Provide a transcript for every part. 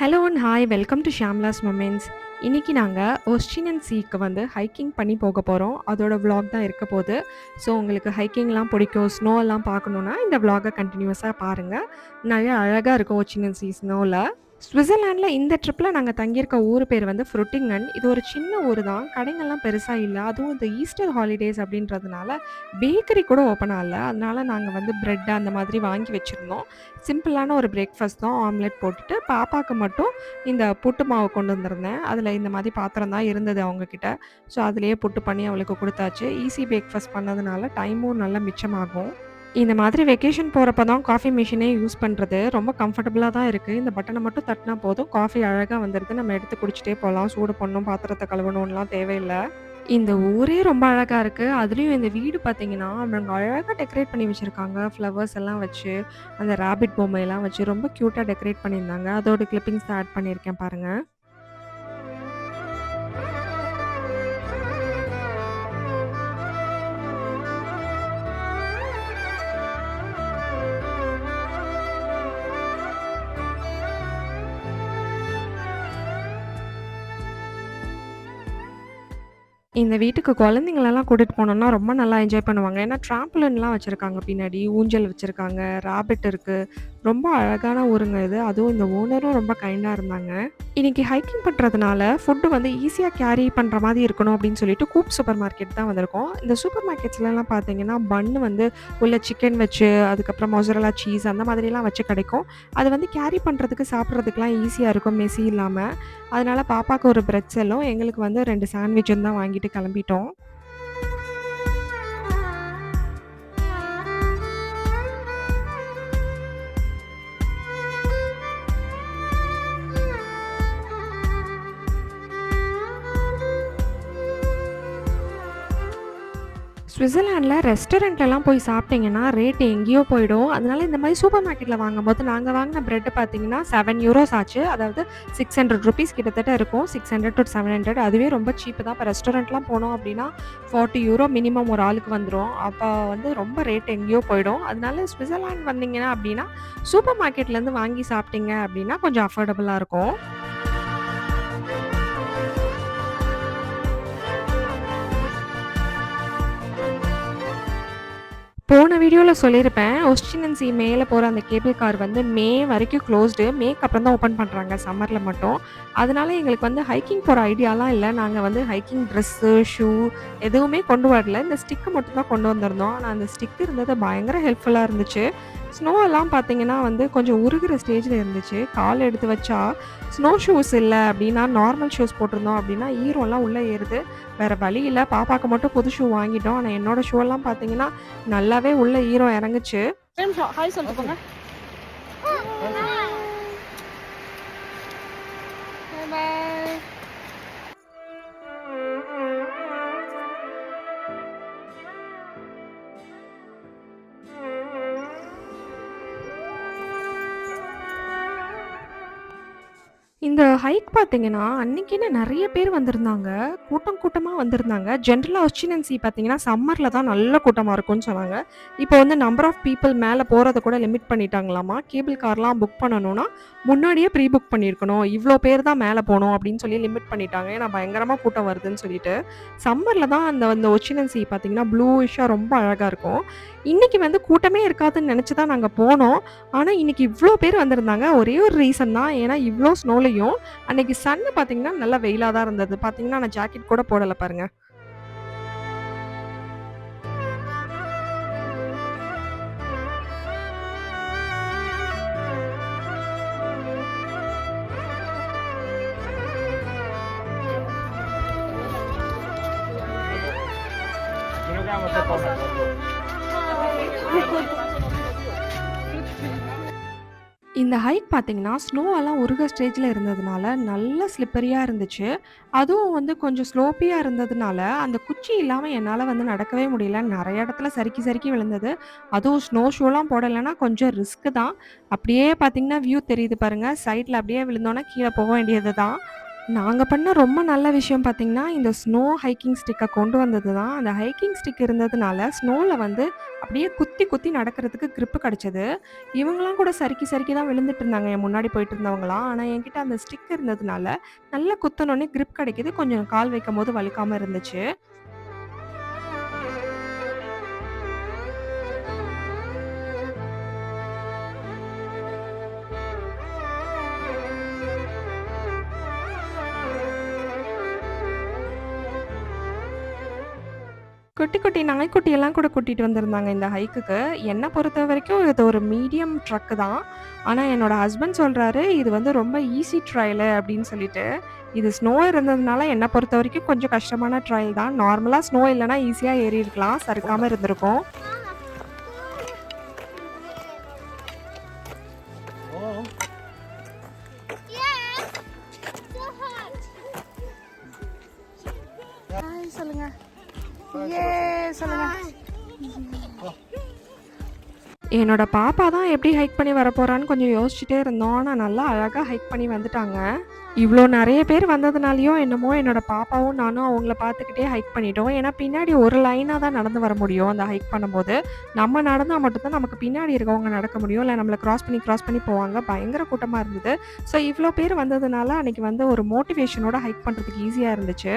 Hello and hi welcome to Shamla's moments. இன்னைக்கு நாங்கள் Austin and சீக்கு வந்து ஹைக்கிங் பண்ணி போக போகிறோம். அதோட vlog தான் இருக்க போகுது. ஸோ உங்களுக்கு ஹைக்கிங்லாம் பிடிக்கும், ஸ்னோலாம் பார்க்கணுன்னா இந்த vlog-அ கண்டினியூஸாக பாருங்கள். நிறைய அழகாக இருக்கும் ஒஸ்டின் அண்ட் சீ ஸ்னோவில். ஸ்விட்சர்லாண்டில் இந்த ட்ரிப்பில் நாங்கள் தங்கியிருக்க ஊர் பேர் வந்து ஃப்ருட்டிங்கன். இது ஒரு சின்ன ஊர் தான், கடைங்கள்லாம் பெருசாக இல்லை. அதுவும் இந்த ஈஸ்டர் ஹாலிடேஸ் அப்படின்றதுனால பேக்கரி கூட ஓப்பன் ஆகல. அதனால நாங்கள் வந்து பிரெட் அந்த மாதிரி வாங்கி வச்சுருந்தோம். சிம்பிளான ஒரு பிரேக்ஃபாஸ்ட் தான், ஆம்லெட் போட்டுட்டு பாப்பாவுக்கு மட்டும் இந்த புட்டு மாவு கொண்டு வந்திருந்தேன். அதில் இந்த மாதிரி பாத்திரம் தான் இருந்தது அவங்கக்கிட்ட. ஸோ அதிலேயே புட்டு பண்ணி அவளுக்கு கொடுத்தாச்சு. ஈஸி பிரேக்ஃபாஸ்ட் பண்ணதுனால டைமும் நல்லா மிச்சமாகும். இந்த மாதிரி வெக்கேஷன் போறப்ப தான் காஃபி மிஷினே யூஸ் பண்றது. ரொம்ப கம்ஃபர்டபுளா தான் இருக்கு. இந்த பட்டன மட்டும் தட்டுனா போதும், காஃபி அழகா வந்துருது. நம்ம எடுத்து குடிச்சிட்டே போலாம். சூடு பண்ணணும், பாத்திரத்த கழுவணும்லாம் தேவையில்ல. இந்த ஊரே ரொம்ப அழகா இருக்கு. அதுலயும் இந்த வீடு பார்த்தீங்கன்னா, அவங்க அழகா டெக்கரேட் பண்ணி வச்சிருக்காங்க. ஃப்ளவர்ஸ் எல்லாம் வச்சு, அந்த ராபிட் பொம்மையெல்லாம் வச்சு ரொம்ப கியூட்டா டெக்கரேட் பண்ணியிருந்தாங்க. அதோட கிளிப்பிங்ஸ் தான் ஆட் பண்ணியிருக்கேன் பாருங்க. இந்த வீட்டுக்கு குழந்தைங்களலாம் கூட்டிட்டு போனோம்னா ரொம்ப நல்லா என்ஜாய் பண்ணுவாங்க. ஏன்னா ட்ராம்பலின்லாம் வச்சிருக்காங்க பின்னாடி, ஊஞ்சல் வச்சிருக்காங்க, ராபிட் இருக்கு. ரொம்ப அழகான ஊருங்க இது. அதுவும் இந்த ஓனரும் ரொம்ப கைண்டா இருந்தாங்க. இன்னைக்கு ஹைக்கிங் பண்றதுனால ஃபுட் வந்து ஈஸியா கேரி பண்ற மாதிரி இருக்கணும் அப்படின்னு சொல்லிட்டு கூப் சூப்பர் மார்க்கெட் தான் வந்திருக்கோம். இந்த சூப்பர் மார்க்கெட்ஸ்லலாம் பார்த்தீங்கன்னா, பன் வந்து உள்ள சிக்கன் வச்சு, அதுக்கப்புறம் மொசரல்லா சீஸ் அந்த மாதிரிலாம் வச்சு கிடைக்கும். அது வந்து கேரி பண்றதுக்கு, சாப்பிடுறதுக்குலாம் ஈஸியா இருக்கும் மெஸ்ஸி இல்லாம. அதனால பாப்பாக்கு ஒரு பிரெட்ஸலும், எங்களுக்கு வந்து 2 சாண்ட்விச்சும் தான் வாங்கிட்டு கிளம்பிட்டோம். ஸ்விட்சர்லாண்ட்ல ரெஸ்டாரண்ட்லலாம் போய் சாப்பிட்டீங்கன்னா, ரேட் எங்கேயோ போயிடும். அதனால இந்த மாரி சூப்பர் மார்க்கெட்ல வாங்கும்போது, நாங்க வாங்குன பிரெட் பார்த்தீங்கன்னா, €7 ஆச்சு. அதாவது ₹600 கிட்டத்தட்ட இருக்கும். 600 to 700 அதுவே ரொம்ப சீப்பு தான். இப்ப ரெஸ்டாரண்ட்லாம் போனோம் அப்டின்னா, €40 மினிமம் ஒரு ஆளுக்கு வந்துரும். அப்ப வந்து ரொம்ப ரேட் எங்கேயோ போயிடும். அதனால ஸ்விட்சர்லாண்ட் வந்தீங்கன்னா அப்டின்னா, சூப்பர் மார்க்கெட்லேருந்து வாங்கி சாப்பிட்டீங்க அப்டின்னா, கொஞ்சம் அஃபோர்டபுளா இருக்கும். போன வீடியோல சொல்லியிருப்பேன். ஒஸ்டின் சி மேல போற அந்த கேபிள் கார் வந்து மே வரைக்கும் க்ளோஸ்டு. மேக்கு அப்புறம் தான் ஓப்பன் பண்றாங்க சம்மர்ல மட்டும். அதனால எங்களுக்கு வந்து ஹைக்கிங் போற ஐடியாலாம் இல்ல. நாங்க வந்து ஹைக்கிங் ட்ரெஸ்ஸு, ஷூ எதுவுமே கொண்டு வரல. இந்த ஸ்டிக்கு மட்டும் தான் கொண்டு வந்திருந்தோம். ஆனா அந்த ஸ்டிக் இருந்தது பயங்கர ஹெல்ப்ஃபுல்லா இருந்துச்சு. ஸ்னோ எல்லாம் பார்த்தீங்கன்னா வந்து கொஞ்சம் உருகுற ஸ்டேஜ்ல இருந்துச்சு. கால் எடுத்து வச்சா, ஸ்னோ ஷூஸ் இல்ல அப்டின்னா, நார்மல் ஷூஸ் போட்டிருந்தோம் அப்டின்னா, ஈரம்லாம் உள்ள ஏறுது. வேற வழி இல்ல. பாப்பாக்கு மட்டும் புது ஷூ வாங்கிட்டோம். ஆனா என்னோட ஷூலாம் பார்த்தீங்கன்னா, நல்லாவே உள்ள ஈரம் இறங்குச்சு. ஒரு நிமிஷம் ஹாய் சொல்லிட்டு போங்க. பாய் பாய். இந்த ஹைக் பார்த்தீங்கன்னா, அன்னைக்குன்னு நெறைய பேர் வந்திருந்தாங்க. கூட்டம் கூட்டமா வந்திருந்தாங்க. ஜென்ரலா ஒஸ்டினன்சி பார்த்தீங்கன்னா, சம்மர்ல தான் நல்ல கூட்டமா இருக்கும்னு சொன்னாங்க. இப்போ வந்து நம்பர் ஆஃப் பீப்பிள் மேல போறத கூட லிமிட் பண்ணிட்டாங்களாமா. கேபிள் கார்லாம் புக் பண்ணணும்னா, முன்னாடியே ப்ரீ புக் பண்ணியிருக்கணும். இவ்ளோ பேர் தான் மேல போணும் அப்படின்னு சொல்லி லிமிட் பண்ணிட்டாங்க. ஏன்னா பயங்கரமா கூட்டம் வருதுன்னு சொல்லிட்டு. சம்மர்ல தான் அந்த அந்த ஒஸ்டினன்சி பார்த்தீங்கன்னா, ப்ளூயிஷ்ஷா ரொம்ப அழகா இருக்கும். இன்னைக்கு வந்து கூட்டமே இருக்காதுன்னு நெனச்சு தான் நாங்க போனோம். ஆனா, இன்னைக்கு இவ்ளோ பேர் வந்திருந்தாங்க. ஒரே ஒரு ரீசன் தான். ஏன்னா இவ்ளோ ஸ்னோலயும் அன்னைக்கு சன் பார்த்தீங்கன்னா, நல்லா வெயிலா தான் இருந்தது. பார்த்தீங்கன்னா, நான் ஜாக்கெட் கூட போடல பாருங்க. இந்த ஹைக் பார்த்தீங்கன்னா, ஸ்னோவெல்லாம் உருகுற ஸ்டேஜ்ல இருந்ததுனால, நல்ல ஸ்லிப்பரியா இருந்துச்சு. அதுவும் வந்து கொஞ்சம் ஸ்லோப்பியா இருந்ததுனால, அந்த குச்சி இல்லாம என்னால வந்து நடக்கவே முடியல. நெறைய இடத்துல சறுக்கி சறுக்கி விழுந்தது. அதுவும் ஸ்னோ ஷூலாம் போடலன்னா கொஞ்சம் ரிஸ்க் தான். அப்படியே பார்த்தீங்கன்னா, வியூ தெரியுது பாருங்க. சைட்ல அப்படியே விழுந்தோம்னா கீழ போக வேண்டியது தான். நாங்க பண்ண ரொம்ப நல்ல விஷயம் பார்த்தீங்கன்னா, இந்த ஸ்னோ ஹைக்கிங் ஸ்டிக்க கொண்டு வந்தது தான். அந்த ஹைக்கிங் ஸ்டிக் இருந்ததுனால, ஸ்னோல வந்து அப்படியே குத்தி, குத்தி நடக்கிறதுக்கு கிரிப் கிடைச்சது. இவங்கலாம் கூட சறுக்கி, சறுக்கி தான் விழுந்துட்டு இருந்தாங்க, என் முன்னாடி போயிட்டு இருந்தவங்கலாம். ஆனா, என்கிட்ட அந்த ஸ்டிக் இருந்ததுனால, நல்லா குத்துனோனே கிரிப் கிடைக்குது. கொஞ்சம் கால் வைக்கும்போது வலிக்காம இருந்துச்சு. குட்டி, குட்டி நாய்க்குட்டியெல்லாம் கூட கூட்டிட்டு வந்திருந்தாங்க இந்த ஹைக்குக்கு. என்ன பொறுத்தவரைக்கும் இது ஒரு மீடியம் ட்ரக் தான். ஆனா, என்னோட ஹஸ்பண்ட் சொல்றாரு, "இது வந்து ரொம்ப ஈஸி ட்ரையலு" அப்படின்னு சொல்லிட்டு. இது ஸ்னோ இருந்ததுனால என்ன பொறுத்தவரைக்கும் கொஞ்சம் கஷ்டமான ட்ரையல் தான். நார்மலா ஸ்னோ இல்லன்னா ஈஸியா ஏறியிருக்கலாம். சறுக்காம இருந்திருக்கும். Oh, Yes. So hot. Hi சொல்லுங்க. ஏ சொல்லுங்க. என்னோட பாப்பா தான் எப்படி ஹைக் பண்ணி வரப்போறான்னு கொஞ்சம் யோசிச்சுட்டே இருந்தோம். ஆனா, நல்லா அழகா ஹைக் பண்ணி வந்துட்டாங்க. இவ்ளோ நெறைய பேர் வந்ததுனாலயோ என்னமோ என்னோட பாப்பாவும் நானும் அவங்கள பார்த்துக்கிட்டே ஹைக் பண்ணிட்டோம். ஏன்னா, பின்னாடி ஒரு லைனா தான் நடந்து வர முடியும் அந்த ஹைக் பண்ணும்போது. நம்ம நடந்தா மட்டும் தான் நமக்கு பின்னாடி இருக்கவங்க நடக்க முடியும். இல்ல நம்மள கிராஸ் பண்ணி போவாங்க. பயங்கர கூட்டமா இருந்தது. ஸோ இவ்ளோ பேர் வந்ததுனால அன்னைக்கு வந்து ஒரு மோட்டிவேஷனோட ஹைக் பண்றதுக்கு ஈஸியா இருந்துச்சு.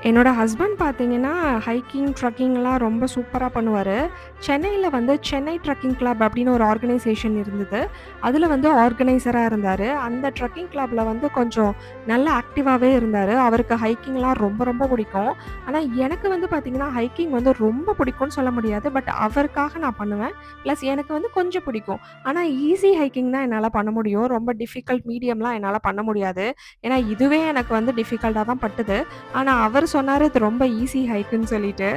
என்னோட ஹஸ்பண்ட் பார்த்தீங்கன்னா, ஹைக்கிங், ட்ரக்கிங்லாம் ரொம்ப சூப்பரா பண்ணுவாரு. சென்னையில வந்து சென்னை ட்ரக்கிங் கிளப் அப்படின்னு ஒரு ஆர்கனைசேஷன் இருந்தது. அதில வந்து ஆர்கனைசரா இருந்தாரு. அந்த ட்ரக்கிங் கிளப்ல வந்து கொஞ்சம் நல்ல ஆக்டிவாவே இருந்தாரு. அவருக்கு ஹைக்கிங்லாம் ரொம்ப ரொம்ப பிடிக்கும். ஆனா எனக்கு வந்து பார்த்தீங்கன்னா, ஹைக்கிங் வந்து ரொம்ப பிடிக்கும்னு சொல்ல முடியாது. பட் அவருக்காக நான் பண்ணுவேன். ப்ளஸ் எனக்கு வந்து கொஞ்சம் பிடிக்கும். ஆனா ஈஸி ஹைக்கிங் தான் என்னால பண்ண முடியும். ரொம்ப டிஃபிகல்ட் மீடியம்லாம் என்னால பண்ண முடியாது. ஏன்னா இதுவே எனக்கு வந்து டிஃபிகல்ட்டா தான் பட்டுது. ஆனா, அவரு சொன்னாரு இது ரொம்ப ஈஸி ஹைக்குன்னு சொல்லிட்டு.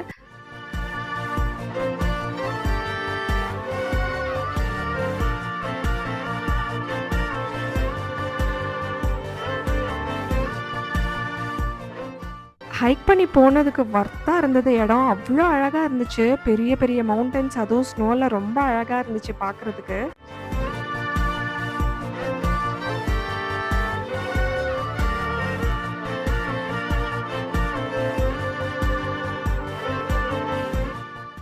ஹைக் பண்ணி போனதுக்கு வொர்த்தா இருந்தது இடம். அவ்ளோ அழகா இருந்துச்சு. பெரிய பெரிய மவுண்டன்ஸ் அதுவும் ஸ்னோல ரொம்ப அழகா இருந்துச்சு பார்க்கறதுக்கு.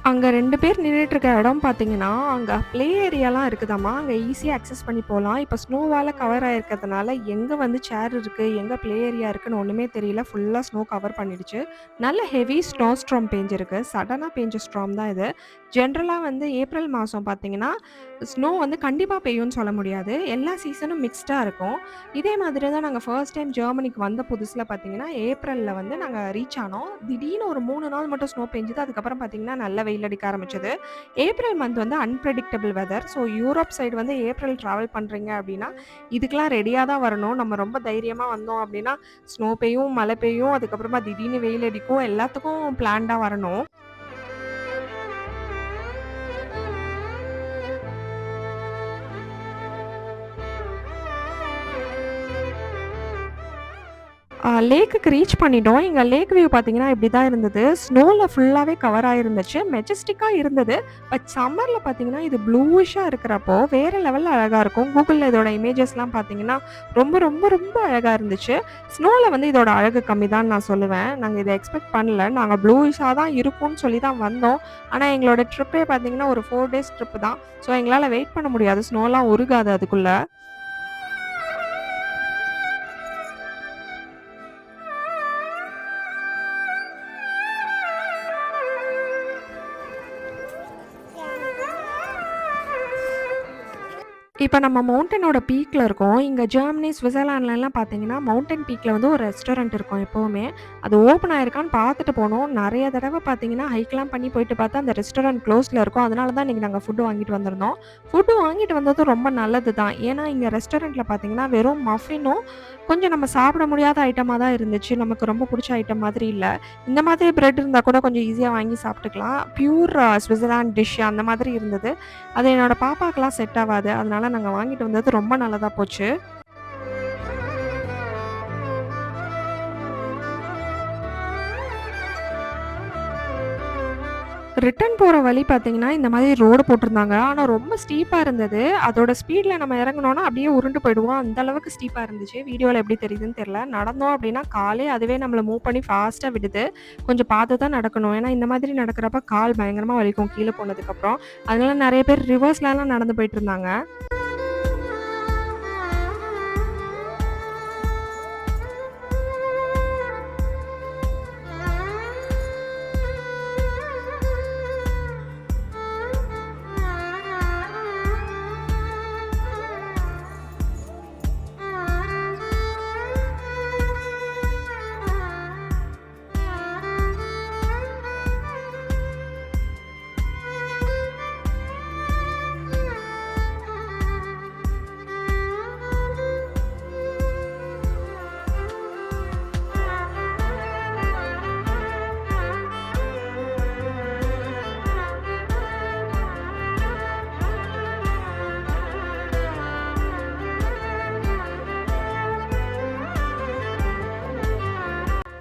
அங்க 2 பேர் நின்னுட்டு இருக்க இடம் பார்த்தீங்கன்னா, அங்க ப்ளே ஏரியாலாம் இருக்குதாம்மா. அங்க ஈஸியா அக்சஸ் பண்ணி போலாம். இப்ப ஸ்னோவால கவர் ஆயிருக்கிறதுனால, எங்க வந்து சேர் இருக்கு, எங்க ப்ளே ஏரியா இருக்குன்னு ஒண்ணுமே தெரியல. ஃபுல்லா ஸ்னோ கவர் பண்ணிடுச்சு. நல்ல ஹெவி ஸ்னோ ஸ்டார்ம் பேஞ்சிருக்கு. சடனா பேஞ்ச ஸ்டார்ம் தான் இது. ஜென்ரலா வந்து ஏப்ரல் மாசம் பார்த்தீங்கன்னா, ஸ்னோ வந்து கண்டிப்பா பெய்யும்னு சொல்ல முடியாது. எல்லா சீசனும் மிக்ஸ்டா இருக்கும். இதே மாதிரி தான் நாங்க ஃபர்ஸ்ட் டைம் ஜெர்மனிக்கு வந்த புதுசுல பார்த்தீங்கன்னா, ஏப்ரல்ல வந்து நாங்க ரீச் ஆனோம். திடீர்னு ஒரு 3 நாள் மட்டும் ஸ்னோ பெஞ்சது. அதுக்கப்புறம் பார்த்தீங்கன்னா, நல்ல வெயில் அடிக்க ஆரம்பிச்சது. ஏப்ரல் மந்த் வந்து அன்பிரெடிக்டபிள் வெதர். ஸோ யூரோப் சைடு வந்து ஏப்ரல் டிராவல் பண்றீங்க அப்படின்னா, இதுக்கெல்லாம் ரெடியா தான் வரணும். நம்ம ரொம்ப தைரியமா வந்தோம் அப்படின்னா, ஸ்னோ பெய்யும், மழை பெய்யும், அதுக்கப்புறமா திடீர்னு வெயில் அடிக்கும். எல்லாத்துக்கும் பிளான்டா வரணும். லேக்குக்கு ரீச் பண்ணிட்டோம். எங்க லேக் வியூ பார்த்தீங்கன்னா, இப்படி தான் இருந்தது. ஸ்னோல ஃபுல்லாவே கவர் ஆயிருந்துச்சு. மெஜஸ்டிக்கா இருந்தது. பட் சம்மர்ல பார்த்தீங்கன்னா, இது ப்ளூயிஷ்ஷா இருக்கிறப்போ, வேற லெவல்ல அழகா இருக்கும். கூகுள்ல இதோட இமேஜஸ்லாம் பார்த்தீங்கன்னா, ரொம்ப ரொம்ப ரொம்ப அழகா இருந்துச்சு. ஸ்னோல வந்து இதோட அழகு கம்மி தான்னு நான் சொல்லுவேன். நாங்க இத எக்ஸ்பெக்ட் பண்ணல. நாங்க ப்ளூயிஷ்ஷா தான் இருக்கும்னு சொல்லி தான் வந்தோம். ஆனா, எங்களோட ட்ரிப்பே பார்த்தீங்கன்னா, ஒரு 4 டேஸ் ட்ரிப் தான். ஸோ எங்களால வெயிட் பண்ண முடியாது. ஸ்னோலாம் உருகாது அதுக்குள்ள. இப்ப நம்ம மவுண்டனோட பீக்ல இருக்கோம். இங்க ஜெர்மனி, ஸ்விட்சர்லாண்ட்லலாம் பார்த்தீங்கன்னா, மவுண்டன் பீக்ல வந்து ஒரு ரெஸ்டாரண்ட் இருக்கும் எப்பவுமே. அது ஓப்பன் ஆயிருக்கான்னு பார்த்துட்டு போனோம். நெறைய தடவ பார்த்தீங்கன்னா, ஹைக்லாம் பண்ணி போயிட்டு பார்த்தா, அந்த ரெஸ்டாரண்ட் க்ளோஸ்ல இருக்கும். அதனால தான் இன்னைக்கு நாங்க ஃபுட் வாங்கிட்டு வந்திருந்தோம். ஃபுட் வாங்கிட்டு வந்தது ரொம்ப நல்லது தான். ஏன்னா, இங்க ரெஸ்டாரண்ட்ல பார்த்தீங்கன்னா, வெறும் மஃபினும், கொஞ்சம் நம்ம சாப்பிட முடியாத ஐட்டமா தான் இருந்துச்சு. நமக்கு ரொம்ப புடிச்ச ஐட்டம் மாதிரி இல்ல. இந்த மாதிரி பிரெட் இருந்தா கூட கொஞ்சம் ஈஸியா வாங்கி சாப்பிட்டுக்கலாம். பியூர் ஸ்விட்சர்லாண்ட் டிஷ் அந்த மாதிரி இருந்தது. அது என்னோட பாப்பாக்கெல்லாம் செட் ஆவாது. அதனால நாங்க வாங்கிட்டு வந்தது ரொம்ப நல்லதா போச்சு. ரிட்டர்ன் போற வழி பார்த்தீங்கன்னா, இந்த மாதிரி ரோடு போட்டிருந்தாங்க. ஆனா ரொம்ப ஸ்டீப்பா இருந்தது. அதோட ஸ்பீட்ல நம்ம இறங்குனோம்னா, அப்படியே உருண்டு போயிடுவோம். அந்த அளவுக்கு ஸ்டீப்பா இருந்துச்சு. வீடியோல எப்படி தெரியுதுன்னு தெரியல. நடந்தோம் அப்படின்னா, காலே அதுவே நம்மள மூவ் பண்ணி ஃபாஸ்ட்டா விடுது. கொஞ்சம் பார்த்து தான் நடக்கணும். ஏன்னா, இந்த மாதிரி நடக்கிறப்ப கால் பயங்கரமா வலிக்கும் கீழ போனதுக்கப்புறம். அதனால நெறைய பேர் ரிவர்ஸ்லலாம் நடந்து போயிட்டுருந்தாங்க.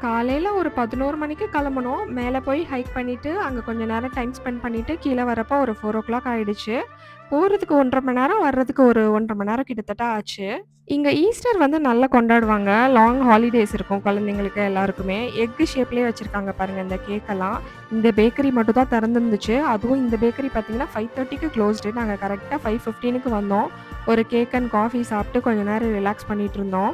காலையில ஒரு 11 மணிக்கு கிளம்புனோம். மேல போய் ஹைக் பண்ணிட்டு, அங்க கொஞ்ச நேரம் டைம் ஸ்பெண்ட் பண்ணிட்டு, கீழ வரப்போ ஒரு 4:00 ஆயிடுச்சு. போறதுக்கு 1 1/2 மணி நேரம், வர்றதுக்கு ஒரு 1 1/2 மணி நேரம் கிட்டத்தட்ட ஆச்சு. இங்க ஈஸ்டர் வந்து நல்லா கொண்டாடுவாங்க. லாங் ஹாலிடேஸ் இருக்கும் குழந்தைங்களுக்கு எல்லாருக்குமே. எக் ஷேப்லயே வச்சிருக்காங்க பாருங்க இந்த கேக்கெல்லாம். இந்த பேக்கரி மட்டும் தான் திறந்திருந்துச்சு. அதுவும் இந்த பேக்கரி பார்த்தீங்கன்னா 5:30க்கு க்ளோஸ்டு. நாங்க கரெக்ட்டா 5:15க்கு வந்தோம். ஒரு கேக் அண்ட் காஃபி சாப்பிட்டு கொஞ்ச நேரம் ரிலாக்ஸ் பண்ணிட்டு இருந்தோம்.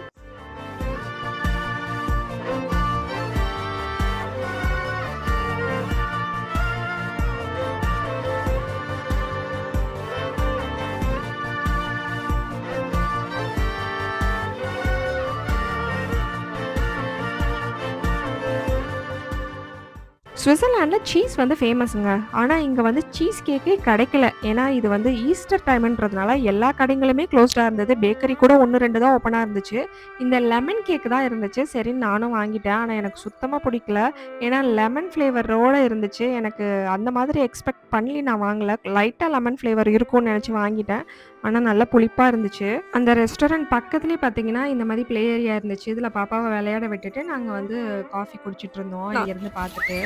ஸ்விட்சர்லாண்ட்ல சீஸ் வந்து ஃபேமஸுங்க. ஆனா, இங்க வந்து சீஸ் கேக்கே கிடைக்கல. ஏன்னா, இது வந்து ஈஸ்டர் டைம்ன்றதுனால எல்லா கடைங்களுமே க்ளோஸ்டா இருந்தது. பேக்கரி கூட 1, 2 தான் ஓப்பனா இருந்துச்சு. இந்த லெமன் கேக் தான் இருந்துச்சு. சரின்னு நானும் வாங்கிட்டேன். ஆனா, எனக்கு சுத்தமா பிடிக்கல. ஏன்னா, லெமன் ஃப்ளேவரோட இருந்துச்சு. எனக்கு அந்த மாதிரி எக்ஸ்பெக்ட் பண்ணி நான் வாங்கல. லைட்டா லெமன் ஃப்ளேவர் இருக்கும்னு நெனச்சு வாங்கிட்டேன். ஆனா, நல்லா புளிப்பா இருந்துச்சு. அந்த ரெஸ்டாரண்ட் பக்கத்திலேயே பார்த்தீங்கன்னா, இந்த மாரி ப்ளே ஏரியா இருந்துச்சு. இதில பாப்பாவ விளையாட விட்டுட்டு, நாங்க வந்து காஃபி குடிச்சிட்டு இருந்தோம். இங்கேருந்து பார்த்துட்டு.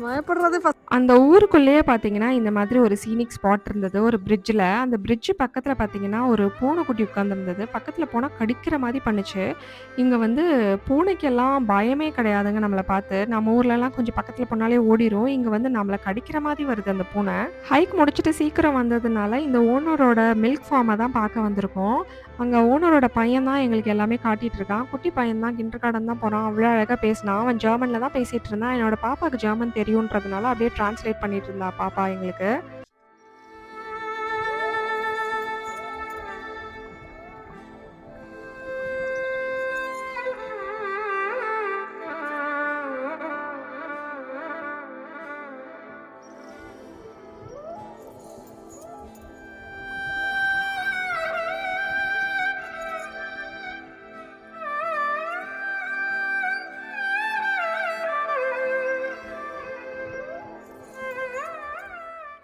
பயப்படுறது அந்த ஊருக்குள்ளேயே பார்த்தீங்கன்னா, இந்த மாதிரி ஒரு சீனிக் ஸ்பாட் இருந்தது. ஒரு பிரிட்ஜ்ல. அந்த பிரிட்ஜ் பக்கத்தில பார்த்தீங்கன்னா, ஒரு பூனைக்குட்டி உட்கார்ந்திருந்தது. பக்கத்தில போனா கடிக்கிற மாரி பண்ணுச்சு. இங்க வந்து பூனைக்கெல்லாம் பயமே கிடையாதுங்க நம்மள பார்த்து. நம்ம ஊர்லலாம் கொஞ்சம் பக்கத்தில போனாலே ஓடிரும். இங்க வந்து நம்மள கடிக்கிற மாரி வருது அந்த பூனை. ஹைக் முடிச்சுட்டு சீக்கிரம் வந்ததுனால, இந்த ஓனரோட மில்க் ஃபார்ம தான் பார்க்க வந்திருக்கோம். அங்க ஓனரோட பையன் தான் எங்களுக்கு எல்லாமே காட்டிட்டு இருக்கான். குட்டி பையன் தான் கிண்டர் கார்டன் தான் போறான். அவ்ளோ அழகா பேசினான். அவன் ஜெர்மன்ல தான் பேசிட்டு இருந்தான். என்னோட பாப்பாக்கு ஜெர்மன் தெரியுன்றதுனால அப்படியே டிரான்ஸ்லேட் பண்ணிட்டு இருந்தா பாப்பா எங்களுக்கு.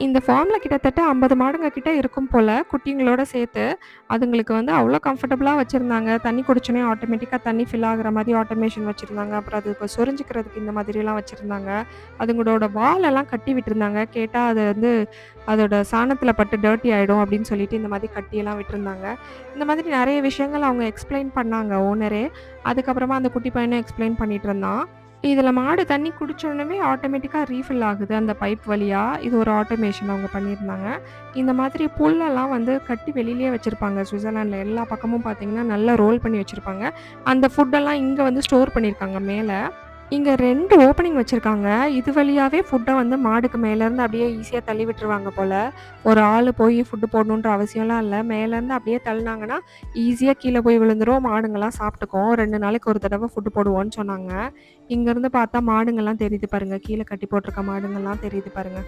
இந்த ஃபார்ம்ல கிட்டத்தட்ட 50 மாடுங்க கிட்ட இருக்கும் போல, குட்டிங்களோட சேர்த்து. அதுங்களுக்கு வந்து அவ்ளோ கம்ஃபர்டபுளா வச்சிருந்தாங்க. தண்ணி குடிச்சோனே ஆட்டோமேட்டிக்கா தண்ணி ஃபில் ஆகுற மாரி ஆட்டோமேஷன் வச்சிருந்தாங்க. அப்புறம் அதுக்கு சொரிஞ்சுக்கிறதுக்கு இந்த மாதிரிலாம் வச்சிருந்தாங்க. அதுங்களோட வாலெல்லாம் கட்டி விட்டுருந்தாங்க. கேட்டா அது வந்து அதோட சாணத்தில பட்டு டர்ட்டி ஆயிடும் அப்படின்னு சொல்லிட்டு இந்த மாதிரி கட்டியெல்லாம் விட்டுருந்தாங்க. இந்த மாதிரி நெறைய விஷயங்கள் அவங்க எக்ஸ்ப்ளைன் பண்ணாங்க ஓனரே. அதுக்கப்புறமா அந்த குட்டி பையனும் எக்ஸ்ப்ளைன் பண்ணிட்டு இருந்தான். இதில மாடு தண்ணி குடிச்ச உடனவே ஆட்டோமேட்டிக்கா ரீஃபில் ஆகுது அந்த பைப் வழியா. இது ஒரு ஆட்டோமேஷன் அவங்க பண்ணியிருந்தாங்க. இந்த மாதிரி புல்லெல்லாம் வந்து கட்டி வெளியிலேயே வச்சிருப்பாங்க. ஸ்விட்சர்லாண்ட்ல எல்லா பக்கமும் பார்த்தீங்கன்னா, நல்லா ரோல் பண்ணி வச்சிருப்பாங்க. அந்த ஃபுட்டெல்லாம் இங்க வந்து ஸ்டோர் பண்ணியிருக்காங்க மேல. இங்க 2 ஓப்பனிங் வச்சிருக்காங்க. இது வழியாவே ஃபுட்ட வந்து மாடுக்கு மேலேருந்து அப்படியே ஈஸியா தள்ளி விட்டுருவாங்க போல. ஒரு ஆளு போய் ஃபுட் போடணுன்ற அவசியம்லாம் இல்ல. மேலேருந்து அப்படியே தள்ளுனாங்கன்னா, ஈஸியா கீழ போய் விழுந்துரும். மாடுங்கலாம் சாப்பிட்டுக்கும். 2 நாளைக்கு ஒரு தடவ ஃபுட் போடுவோம்ன்னு சொன்னாங்க. இங்கருந்து பார்த்தா மாடுங்கலாம் தெரியுது பாருங்க. கீழ கட்டி போட்டுருக்க மாடுங்கலாம் தெரியுது பாருங்க.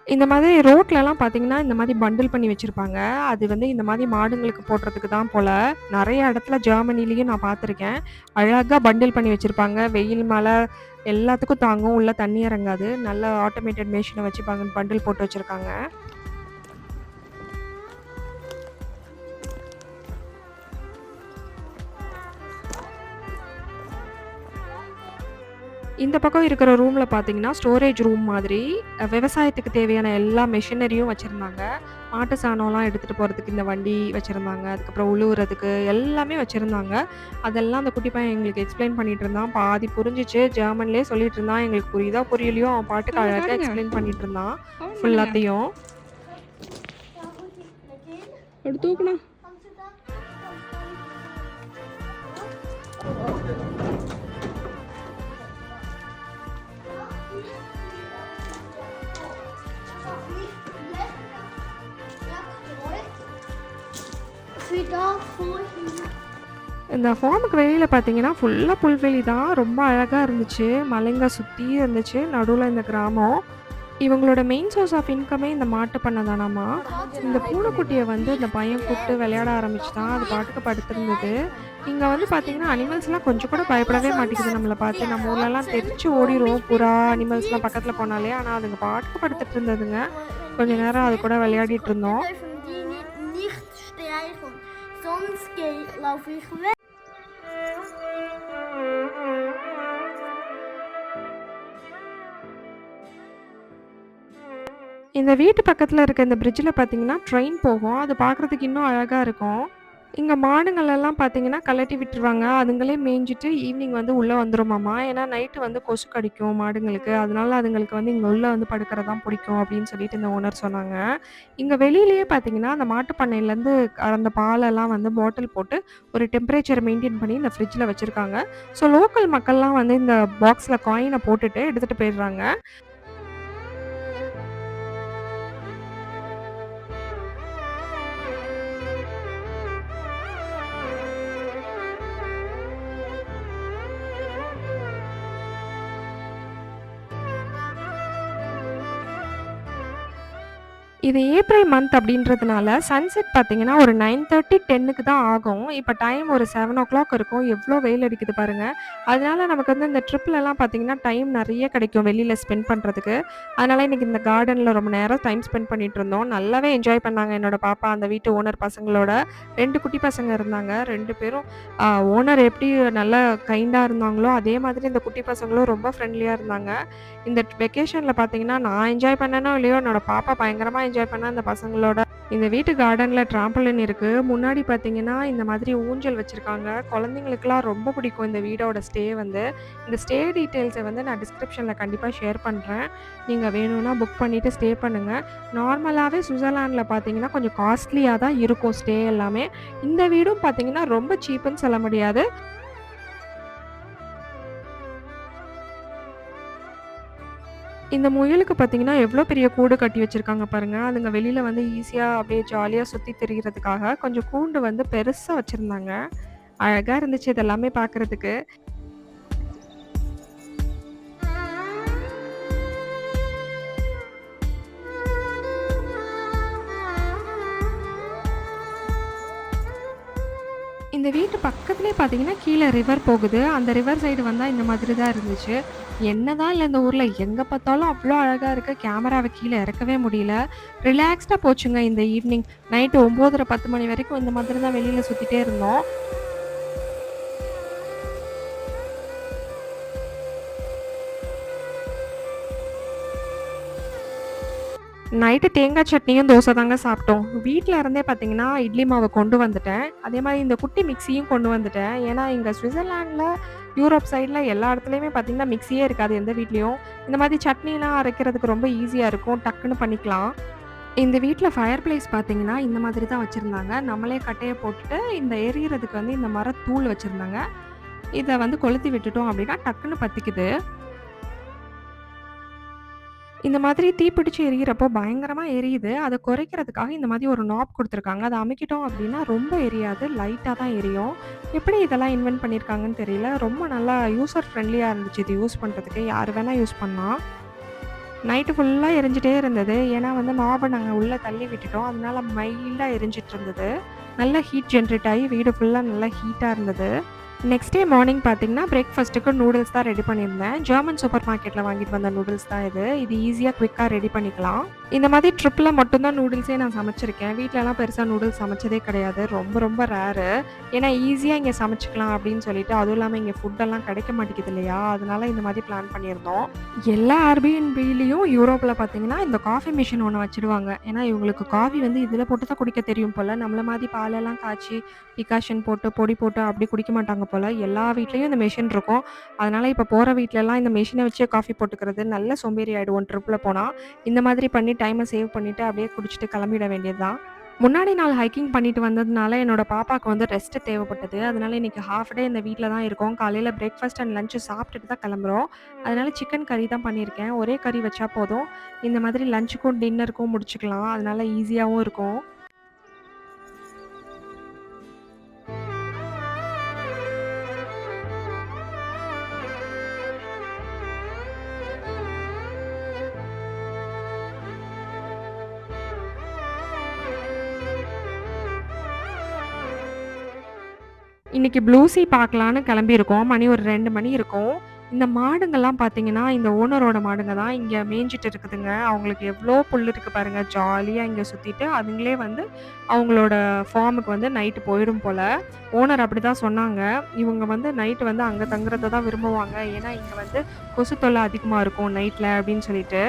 இந்த மாதிரி ரோட்லலாம் பார்த்தீங்கன்னா, இந்த மாதிரி பண்டில் பண்ணி வச்சிருப்பாங்க. அது வந்து இந்த மாதிரி மாடுங்களுக்கு போடுறதுக்கு தான் போல. நெறைய இடத்துல ஜெர்மனிலயும் நான் பார்த்துருக்கேன். அழகா பண்டில் பண்ணி வச்சிருப்பாங்க. வெயில், மழை எல்லாத்துக்கும் தாங்கும். உள்ள தண்ணி இறங்காது. நல்ல ஆட்டோமேட்டட் மெஷின வச்சு பண்டில் போட்டு வச்சிருக்காங்க. இந்த பக்கம் இருக்கிற ரூம்ல பார்த்தீங்கன்னா, ஸ்டோரேஜ் ரூம் மாதிரி விவசாயத்துக்கு தேவையான எல்லா மெஷினரியும் வச்சிருந்தாங்க. மாட்டு சாணம்லாம் எடுத்துட்டு போறதுக்கு இந்த வண்டி வச்சிருந்தாங்க. அதுக்கப்புறம் உழுவுறதுக்கு எல்லாமே வச்சிருந்தாங்க. அதெல்லாம் அந்த குட்டி பையன் எங்களுக்கு எக்ஸ்ப்ளைன் பண்ணிட்டு இருந்தான். பாதி புரிஞ்சுச்சு. ஜெர்மன்லயே சொல்லிட்டு இருந்தான். எங்களுக்கு புரியுதோ புரியலையோ அவன் பாட்டுக்கு சொல்லுங்க, அழகா காட்டுங்க. எக்ஸ்ப்ளைன் பண்ணிட்டு இருந்தான். கமெண்ட் பண்ணுங்க. ஃபுல்லாத்தையும். அப்படி தூக்குனா. இந்த ஃபார்முக்கு வெளியில பார்த்தீங்கன்னா, ஃபுல்லா புல்வெளி தான். ரொம்ப அழகா இருந்துச்சு. மலைங்க சுத்தி இருந்துச்சு. நடுவுல இந்த கிராமம். இவங்களோட மெயின் சோர்ஸ் ஆஃப் இன்கமே இந்த மாட்டு பண்ணை தானாமா. இந்த பூனைக்குட்டிய வந்து இந்த பையன் கூப்பிட்டு விளையாட ஆரம்பிச்சுட்டான். அது பாட்டுக்கு படுத்திருந்தது. இங்க வந்து பார்த்தீங்கன்னா, அனிமல்ஸ்லாம் கொஞ்சம் கூட பயப்படவே மாட்டேங்குது நம்மள பார்த்து. நம்ம ஊர்லலாம் தெரிச்சு ஓடிரும். புறா, அனிமல்ஸ்லாம் பக்கத்துல போனாலே. ஆனா அதுங்க பாட்டுக்கு படுத்துட்டு இருந்ததுங்க. கொஞ்ச நேரம் அது கூட விளையாடிட்டு இருந்தோம். Laufe ich weg. இந்த வீட்டு பக்கத்துல இருக்க இந்த பிரிட்ஜ்ல பார்த்தீங்கன்னா, ட்ரெயின் போகும். அது பார்க்குறதுக்கு இன்னும் அழகா இருக்கும். இங்க மாடுங்கள் எல்லாம் பார்த்தீங்கன்னா, கழட்டி விட்டுருவாங்க. அதுங்களே மேய்ஞ்சுட்டு ஈவினிங் வந்து உள்ள வந்துருமாமா. ஏன்னா நைட்டு வந்து கொசு கடிக்கும் மாடுங்களுக்கு. அதனால அதுங்களுக்கு வந்து இங்க உள்ள வந்து படுக்கிறது தான் பிடிக்கும் அப்படின்னு சொல்லிட்டு இந்த ஓனர் சொன்னாங்க. இங்க வெளியிலேயே பார்த்தீங்கன்னா, அந்த மாட்டு பண்ணையிலேருந்து கறந்த பாலெல்லாம் வந்து பாட்டில் போட்டு ஒரு டெம்பரேச்சர் மெயின்டெயின் பண்ணி இந்த ஃப்ரிட்ஜ்ல வச்சிருக்காங்க. ஸோ லோக்கல் மக்கள்லாம் வந்து இந்த பாக்ஸ்ல காயின போட்டுட்டு எடுத்துட்டு போயிடுறாங்க. இது ஏப்ரல் மந்த் அப்படின்றதுனால, சன்செட் பார்த்தீங்கன்னா, ஒரு 9:30, 10க்கு தான் ஆகும். இப்ப டைம் ஒரு 7:00 இருக்கும். எவ்ளோ வெயில் அடிக்குது பாருங்க. அதனால நமக்கு வந்து இந்த ட்ரிப்லலாம் பார்த்தீங்கன்னா, டைம் நெறைய கிடைக்கும் வெளியில ஸ்பெண்ட் பண்றதுக்கு. அதனால இன்னைக்கு இந்த கார்டன்ல ரொம்ப நேரம் டைம் ஸ்பெண்ட் பண்ணிட்டுருந்தோம். நல்லாவே என்ஜாய் பண்ணாங்க என்னோட பாப்பா, அந்த வீட்டு ஓனர் பசங்களோட. 2 குட்டி பசங்க இருந்தாங்க. 2 பேரும் அ ஓனர் எப்படி நல்லா கைண்டா இருந்தாங்களோ, அதே மாதிரி இந்த குட்டி பசங்களும் ரொம்ப ஃப்ரெண்ட்லியா இருந்தாங்க. இந்த வெக்கேஷன்ல பார்த்தீங்கன்னா, நான் என்ஜாய் பண்ணேனோ இல்லையோ, என்னோட பாப்பா பயங்கரமா என்ஜாய் பண்ணா அந்த பசங்களோட. இந்த வீட்டு கார்டன்ல ட்ராம்பலின் இருக்கு. முன்னாடி பார்த்தீங்கன்னா, இந்த மாதிரி ஊஞ்சல் வச்சிருக்காங்க. குழந்தைங்களுக்குலாம் ரொம்ப பிடிக்கும் இந்த வீடோட ஸ்டே வந்து. இந்த ஸ்டே டீட்டெயில்ஸ வந்து நான் டிஸ்கிரிப்ஷன்ல கண்டிப்பா ஷேர் பண்றேன். நீங்க வேணும்னா புக் பண்ணிட்டு ஸ்டே பண்ணுங்க. நார்மலாவே சுவிட்சர்லாண்ட்ல பார்த்தீங்கன்னா, கொஞ்சம் காஸ்ட்லியா தான் இருக்கும் ஸ்டே எல்லாமே. இந்த வீடும் பார்த்தீங்கன்னா, ரொம்ப சீப்புன்னு சொல்ல முடியாது. இந்த முயலுக்கு பார்த்தீங்கன்னா, எவ்ளோ பெரிய கூடு கட்டி வச்சிருக்காங்க பாருங்க. அதுங்க வெளியில வந்து ஈஸியா அப்படியே ஜாலியா சுத்தி திரியிறதுக்காக கொஞ்சம் கூண்டு வந்து பெருசா வச்சிருந்தாங்க. அழகா இருந்துச்சு இது எல்லாமே பார்க்கறதுக்கு. இந்த வீட்டு பக்கத்திலேயே பார்த்தீங்கன்னா, கீழ ரிவர் போகுது. அந்த ரிவர் சைடு வந்தா இந்த மாதிரி தான் இருந்துச்சு. என்னதான் இல்ல இந்த ஊர்ல எங்க பார்த்தாலும் அவ்ளோ அழகா இருக்கு. கேமராவ கீழ இறக்கவே முடியல. ரிலாக்ஸ்டா போச்சுங்க இந்த ஈவ்னிங். நைட்டு 9:30, 10 மணி வரைக்கும் இந்த மாதிரி தான் வெளியில சுத்திட்டே இருந்தோம். நைட்டு தேங்காய் சட்னியும், தோசை தாங்க சாப்பிட்டோம். வீட்ல இருந்தே பார்த்தீங்கன்னா, இட்லி மாவு கொண்டு வந்துட்டேன். அதே மாரி இந்த குட்டி மிக்ஸியும் கொண்டு வந்துட்டேன். ஏன்னா, இங்க ஸ்விட்சர்லாண்ட்ல, யூரோப் சைட்ல எல்லா இடத்துலயுமே பார்த்தீங்கன்னா, மிக்ஸியே இருக்காது எந்த வீட்லயும். இந்த மாதிரி சட்னிலாம் அரைக்கிறதுக்கு ரொம்ப ஈஸியா இருக்கும். டக்குன்னு பண்ணிக்கலாம். இந்த வீட்ல ஃபயர் பிளேஸ் பார்த்தீங்கன்னா, இந்த மாதிரி தான் வச்சிருந்தாங்க. நம்மளே கட்டைய போட்டுட்டு, இந்த எரியறதுக்கு வந்து இந்த மரத்தூள் வச்சிருந்தாங்க. இத வந்து கொளுத்தி விட்டுட்டோம் அப்படின்னா, டக்குன்னு பத்திக்குது. இந்த மாதிரி தீப்பிடிச்சு எரியிறப்போ பயங்கரமா எரியுது. அத குறைக்கிறதுக்காக இந்த மாதிரி ஒரு நாப் குடுத்துருக்காங்க. அத அமுக்கிட்டோம் அப்டின்னா ரொம்ப எரியாது. லைட்டா தான் எரியும். எப்படி இதெல்லாம் இன்வென்ட் பண்ணியிருக்காங்கன்னு தெரியல. ரொம்ப நல்லா யூசர் ஃப்ரெண்ட்லியா இருந்துச்சு இது யூஸ் பண்றதுக்கு. யாரு வேணா யூஸ் பண்ணலாம். நைட்டு ஃபுல்லா எரிஞ்சுட்டே இருந்தது. ஏன்னா வந்து நாப நாங்க உள்ள தள்ளி விட்டுட்டோம். அதனால மைல்டா எரிஞ்சிட்டு இருந்தது. நல்லா ஹீட் ஜெனரேட் ஆயி வீடு ஃபுல்லா நல்லா ஹீட்டா இருந்தது. நெக்ஸ்ட் டே மார்னிங் பார்த்தீங்கன்னா, பிரேக்ஃபாஸ்ட்டுக்கு நூடுல்ஸ் தான் ரெடி பண்ணியிருந்தேன். ஜெர்மன் சூப்பர் மார்க்கெட்ல வாங்கிட்டு வந்த நூடுல்ஸ் தான் இது. இது ஈஸியா குயிக்கா ரெடி பண்ணிக்கலாம். இந்த மாதிரி ட்ரிப்ல மட்டும் தான் நூடுல்ஸே நான் சமைச்சிருக்கேன். வீட்லலாம் பெருசா நூடுல்ஸ் சமைச்சதே கிடையாது. ரொம்ப ரொம்ப ரேரு. ஏன்னா ஈஸியா இங்க சமைச்சுக்கலாம் அப்படின்னு சொல்லிட்டு, அதுவும் இல்லாம இங்க ஃபுட்டெல்லாம் கிடைக்க மாட்டேங்குது இல்லையா? அதனால இந்த மாதிரி பிளான் பண்ணியிருந்தோம். எல்லா Airbnbலயும் யூரோப்ல பார்த்தீங்கன்னா, இந்த காஃபி மிஷின் ஒண்ணு வச்சுடுவாங்க. ஏன்னா இவங்களுக்கு காஃபி வந்து இதில போட்டு தான் குடிக்க தெரியும் போல. நம்மள மாதிரி பாலெல்லாம் காய்ச்சி, டிகாஷன் போட்டு, பொடி போட்டு அப்படி குடிக்க மாட்டாங்க போல. எல்லா வீட்லயும் இந்த மெஷின் இருக்கும். அதனால இப்ப போற வீட்லலாம் இந்த மெஷின வச்சே காஃபி போட்டுக்கிறது நல்ல சோம்பேறி ஆயிடுவோம் ட்ரிப்ல போனா. இந்த மாதிரி பண்ணி டைம சேவ் பண்ணிட்டு அப்படியே குடிச்சிட்டு கிளம்பிட வேண்டியது தான். முன்னாடி நாள் ஹைக்கிங் பண்ணிட்டு வந்ததுனால என்னோட பாப்பாக்கு வந்து ரெஸ்ட் தேவைப்பட்டது. அதனால இன்னைக்கு ஹால்ஃப் டே இந்த வீட்ல தான் இருக்கோம். காலையில பிரேக்ஃபாஸ்ட் அண்ட் லஞ்ச் சாப்பிட்டுட்டு தான் கிளம்புறோம். அதனால சிக்கன் கறி தான் பண்ணியிருக்கேன். ஒரே கறி வச்சா போதும். இந்த மாதிரி லஞ்சுக்கும், டின்னருக்கும் முடிச்சுக்கலாம். அதனால ஈஸியாவும் இருக்கும். இன்னைக்கு ப்ளூ சி பார்க்கலான்னு கிளம்பியிருக்கோம். மணி ஒரு 2 மணி இருக்கும். இந்த மாடுங்கலாம் பார்த்தீங்கன்னா, இந்த ஓனரோட மாடுங்க தான் இங்க மேய்ஞ்சுட்டு இருக்குதுங்க. அவங்களுக்கு எவ்ளோ புல் இருக்கு பாருங்க. ஜாலியா இங்க சுத்திட்டு, அதுங்களே வந்து அவங்களோட ஃபார்முக்கு வந்து நைட்டு போயிடும் போல. ஓனர் அப்படிதான் சொன்னாங்க. இவங்க வந்து நைட்டு வந்து அங்க தங்குறத தான் விரும்புவாங்க. ஏன்னா, இங்க வந்து கொசு தொல்ல அதிகமா இருக்கும் நைட்ல அப்படின்னு சொல்லிட்டு.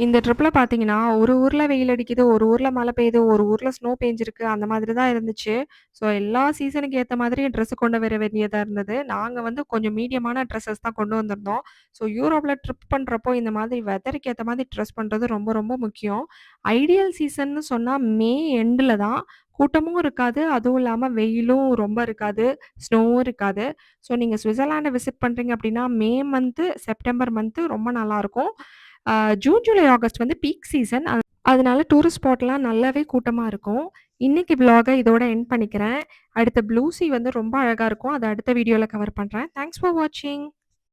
இந்த ட்ரிப்ல பார்த்தீங்கன்னா, ஒரு ஊர்ல வெயில் அடிக்குது, ஒரு ஊர்ல மழை பெய்யுது, ஒரு ஊர்ல ஸ்னோ பேஞ்சிருக்கு. அந்த மாதிரி தான் இருந்துச்சு. ஸோ எல்லா சீசனுக்கு ஏத்த மாதிரி ட்ரெஸ் கொண்டு வர வேண்டியதா இருந்தது. நாங்க வந்து கொஞ்சம் மீடியமான ட்ரெஸ்ஸஸ் தான் கொண்டு வந்திருந்தோம். ஸோ யூரோப்ல ட்ரிப் பண்றப்போ இந்த மாதிரி வெதருக்கு ஏத்த மாதிரி ட்ரெஸ் பண்றது ரொம்ப ரொம்ப முக்கியம். ஐடியல் சீசன்னு சொன்னா மே எண்டுல தான். கூட்டமும் இருக்காது. அதுவும் இல்லாம வெயிலும் ரொம்ப இருக்காது. ஸ்னோவும் இருக்காது. ஸோ நீங்க ஸ்விட்சர்லாண்ட விசிட் பண்றீங்க அப்படின்னா, மே மந்த்து, செப்டம்பர் மந்த்து ரொம்ப நல்லாருக்கும். அ ஜூன், ஜூலை, ஆகஸ்ட் வந்து பீக் சீசன். அதனால டூரிஸ்ட் ஸ்பாட்லாம் நல்லாவே கூட்டமா இருக்கும். இன்னைக்கு விளாக இதோட எண்ட் பண்ணிக்கிறேன். அடுத்த ப்ளூ சி வந்து ரொம்ப அழகா இருக்கும். அத அடுத்த வீடியோல கவர் பண்றேன். தேங்க்ஸ் ஃபார் வாட்சிங்.